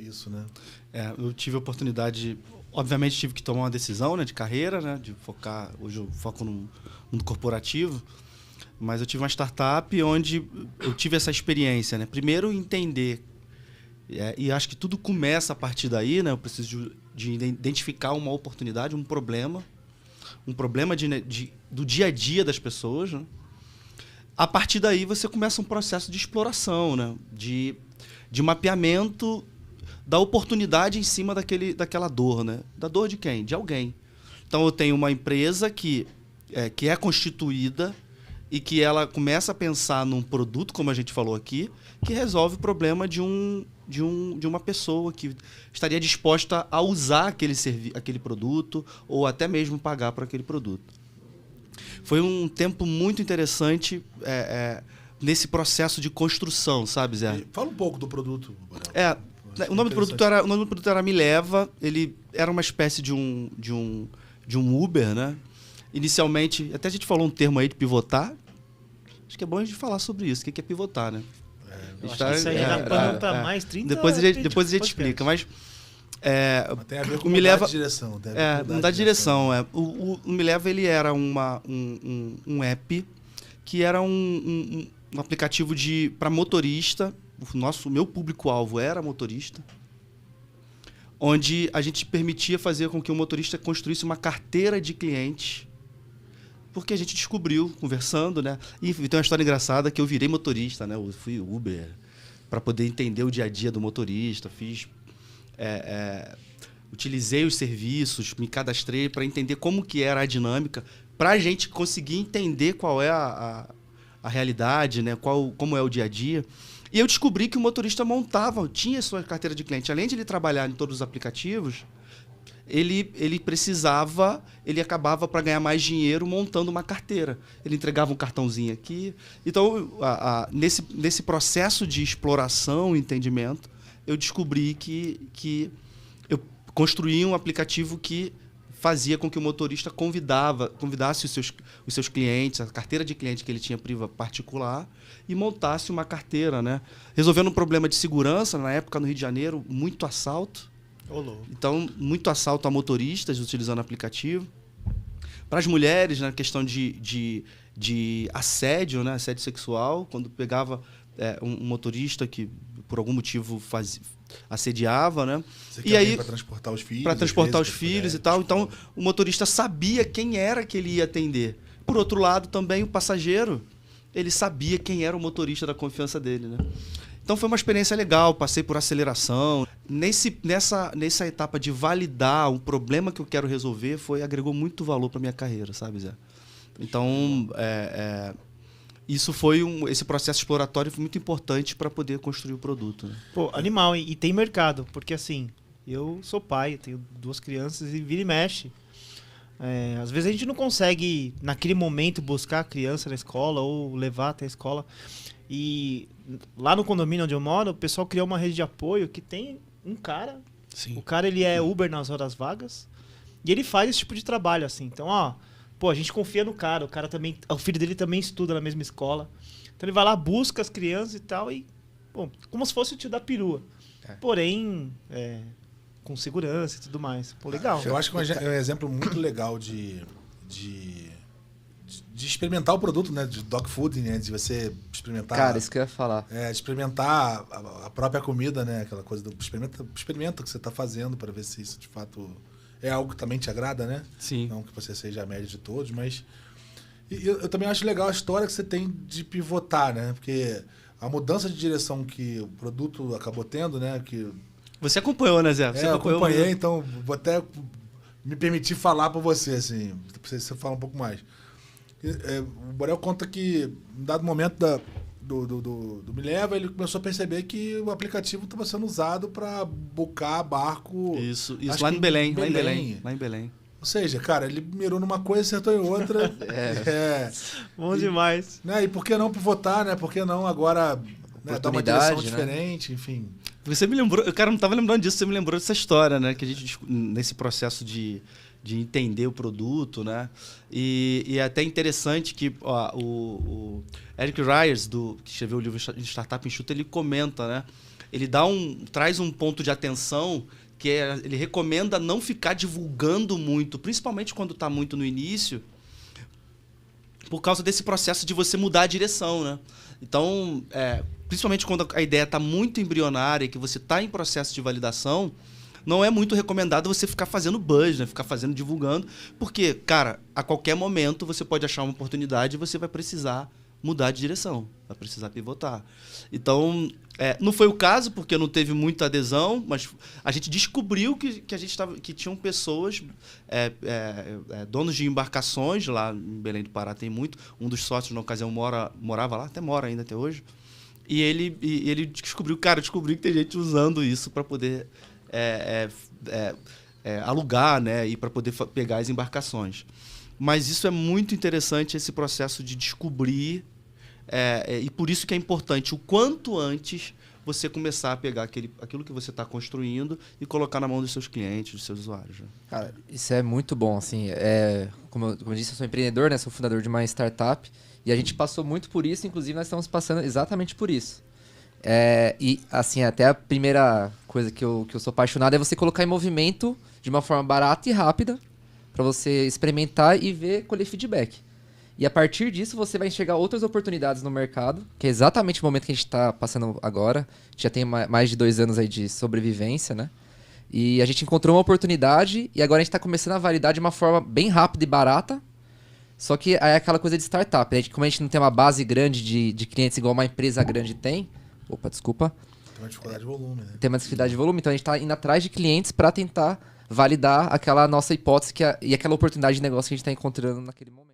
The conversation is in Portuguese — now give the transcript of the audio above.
isso, né? Eu tive a oportunidade, obviamente tive que tomar uma decisão, né, de carreira, né, de focar, hoje eu foco no mundo corporativo, mas eu tive uma startup onde eu tive essa experiência, né, primeiro entender, e acho que tudo começa a partir daí, né, eu preciso de identificar uma oportunidade, um problema do dia a dia das pessoas, né? A partir daí você começa um processo de exploração, né, de mapeamento da oportunidade em cima daquela dor, né? Da dor de quem? De alguém. Então eu tenho uma empresa que é constituída e que ela começa a pensar num produto, como a gente falou aqui, que resolve o problema de uma pessoa que estaria disposta a usar aquele produto ou até mesmo pagar por aquele produto. Foi um tempo muito interessante nesse processo de construção, sabe, Zé? Fala um pouco do produto. O nome do produto era Me Leva. Ele era uma espécie de um Uber, né? Inicialmente, até a gente falou um termo aí de pivotar. Acho que é bom a gente falar sobre isso. O que é pivotar, né? Isso aí dá pano para mais 30 depois a gente explica, mas... tem a ver com o Me Leva de direção. Mudar de direção. O Me Leva, ele era um app que era um aplicativo para motorista. O meu público-alvo era motorista, onde a gente permitia fazer com que o motorista construísse uma carteira de clientes, porque a gente descobriu, conversando, né? E tem uma história engraçada que eu virei motorista, né? Eu fui Uber para poder entender o dia a dia do motorista, utilizei os serviços, me cadastrei para entender como que era a dinâmica, para a gente conseguir entender qual é a realidade, né? Como é o dia a dia. E eu descobri que o motorista tinha sua carteira de cliente. Além de ele trabalhar em todos os aplicativos, ele acabava para ganhar mais dinheiro montando uma carteira. Ele entregava um cartãozinho aqui. Então, nesse processo de exploração e entendimento, eu descobri que eu construí um aplicativo que fazia com que o motorista convidasse os seus clientes, a carteira de cliente que ele tinha particular, e montasse uma carteira, né? Resolvendo um problema de segurança, na época no Rio de Janeiro, muito assalto. Então, muito assalto a motoristas utilizando o aplicativo. Para as mulheres, na questão de assédio, né? Assédio sexual, quando pegava um motorista que, por algum motivo, assediava, né? E aí para transportar os filhos. Para transportar os filhos e tal. Então, o motorista sabia quem era que ele ia atender. Por outro lado, também o passageiro, ele sabia quem era o motorista da confiança dele, né? Então, foi uma experiência legal. Passei por aceleração. Nessa etapa de validar um problema que eu quero resolver, agregou muito valor para minha carreira, sabe, Zé? Então, isso esse processo exploratório foi muito importante para poder construir o produto. Né? Pô, animal, e tem mercado, porque assim, eu sou pai, tenho 2 crianças e vira e mexe. Às vezes a gente não consegue, naquele momento, buscar a criança na escola ou levar até a escola. E lá no condomínio onde eu moro, o pessoal criou uma rede de apoio que tem um cara. Sim. O cara, ele é Uber nas horas vagas e ele faz esse tipo de trabalho, assim. Então, a gente confia no cara. O cara também, o filho dele também estuda na mesma escola. Então ele vai lá, busca as crianças e tal, e como se fosse o tio da perua. Porém, com segurança e tudo mais. Pô, legal. Eu acho que é um exemplo muito legal de experimentar o produto, né? De dog food, né? De você experimentar... Cara, isso que eu ia falar. De experimentar a própria comida, né? Aquela coisa do experimenta o que você está fazendo para ver se isso de fato é algo que também te agrada, né? Sim. Não que você seja a média de todos, mas... Eu também acho legal a história que você tem de pivotar, né? Porque a mudança de direção que o produto acabou tendo, né? Você acompanhou, né, Zé? Eu acompanhei, então vou até me permitir falar para você, assim, pra você falar um pouco mais. O Borel conta que, em dado momento do Me Leva, ele começou a perceber que o aplicativo estava sendo usado para buscar barco... Isso lá em Belém. Lá em Belém. Ou seja, cara, ele mirou numa coisa e acertou em outra. Bom demais. Né, e por que não pivotar, né? Por que não agora dar uma direção diferente, enfim... Você me lembrou, o cara não estava lembrando disso, você me lembrou dessa história, né? Que a gente, nesse processo de entender o produto, né? E é até interessante que o Eric Ries, que escreveu o livro Startup Enxuta, ele comenta, né? ele traz um ponto de atenção que ele recomenda não ficar divulgando muito, principalmente quando está muito no início, por causa desse processo de você mudar a direção, né? Então, principalmente quando a ideia está muito embrionária, que você está em processo de validação, não é muito recomendado você ficar fazendo buzz, né? Ficar divulgando, porque, cara, a qualquer momento você pode achar uma oportunidade e você vai precisar mudar de direção, vai precisar pivotar. Então, não foi o caso, porque não teve muita adesão, mas a gente descobriu que tinham pessoas, donos de embarcações, lá em Belém do Pará tem muito, um dos sócios na ocasião morava lá, mora ainda até hoje, e ele descobriu que tem gente usando isso para poder alugar, né, e para poder pegar as embarcações. Mas isso é muito interessante, esse processo de descobrir, e por isso que é importante o quanto antes você começar a pegar aquilo que você está construindo e colocar na mão dos seus clientes, dos seus usuários. Né? Cara, isso é muito bom. Assim, como eu disse, eu sou empreendedor, né? Sou fundador de uma startup e a gente passou muito por isso, inclusive nós estamos passando exatamente por isso. E assim, até a primeira coisa que eu sou apaixonado é você colocar em movimento de uma forma barata e rápida para você experimentar e colher feedback. E a partir disso você vai enxergar outras oportunidades no mercado, que é exatamente o momento que a gente está passando agora. A gente já tem mais de 2 anos aí de sobrevivência, né? E a gente encontrou uma oportunidade e agora a gente está começando a validar de uma forma bem rápida e barata. Só que é aquela coisa de startup, né? Como a gente não tem uma base grande de clientes igual uma empresa grande tem... Opa, desculpa. Tem uma dificuldade de volume, né? Tem uma dificuldade de volume, então a gente está indo atrás de clientes para tentar validar aquela nossa hipótese e aquela oportunidade de negócio que a gente está encontrando naquele momento.